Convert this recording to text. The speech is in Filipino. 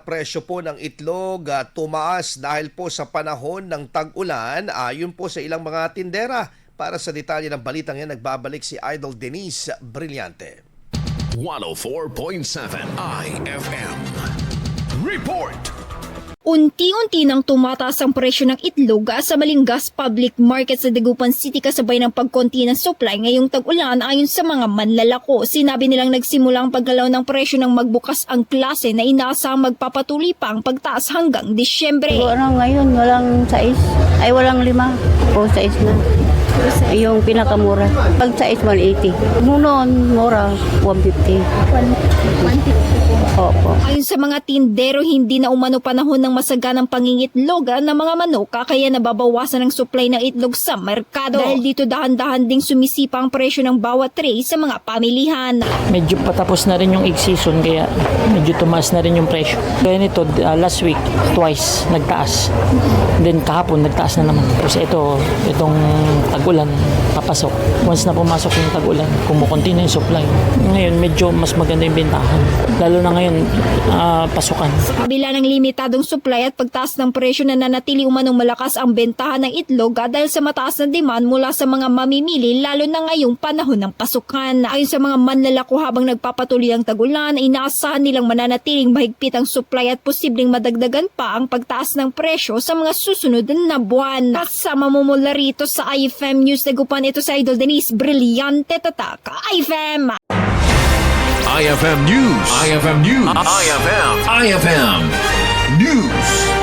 Presyo po ng itlog tumaas dahil po sa panahon ng tag-ulan ayon po sa ilang mga tindera. Para sa detalye ng balitang yan, nagbabalik si Idol Denise Brillante. 104.7 IFM Report. Unti-unti nang tumataas ang presyo ng itlog sa Malingas Public Market sa Dagupan City kasabay ng pagkonti ng supply ngayong tag-ulan ayon sa mga manlalako. Sinabi nilang nagsimula ang paggalaw ng presyo ng magbukas ang klase na inaasahang magpapatuloy pa ang pagtaas hanggang Disyembre. Ngayon walang 6, ay walang 5 o 6 na. Yung pinakamura. Pag 6, 180. Noon, mura, 150. 150 po. Opo. Ayon sa mga tindero, hindi na umano panahon ng masaganang pangingitlog ng mga manok kaya nababawasan ang supply ng itlog sa merkado. Dahil dito dahan-dahan ding sumisipa ang presyo ng bawat tray sa mga pamilihan. Medyo patapos na rin yung egg season kaya medyo tumaas na rin yung presyo. Kaya nito, last week, twice nagtaas. Then kahapon, nagtaas na naman. Kasi itong tag-ulan, papasok. Once na pumasok yung tag-ulan, kumukunti na yung supply. Ngayon, medyo mas maganda yung bentahan. Lalo na ngayon, pasukan. Sa kabila ng limitadong supply at pagtaas ng presyo na nanatili umanong malakas ang bentahan ng itlog dahil sa mataas na demand mula sa mga mamimili lalo na ngayong panahon ng pasukan. Ayon sa mga manlalako habang nagpapatuloy ang tag-ulan, inaasahan nilang mananatiling mahigpit ang supply at posibleng madagdagan pa ang pagtaas ng presyo sa mga susunod na buwan. Kasama mo mula rito sa IFM News Dagupan, ito sa Idol Denise Brillante, tatak IFM. IFM News. IFM News. IFM News.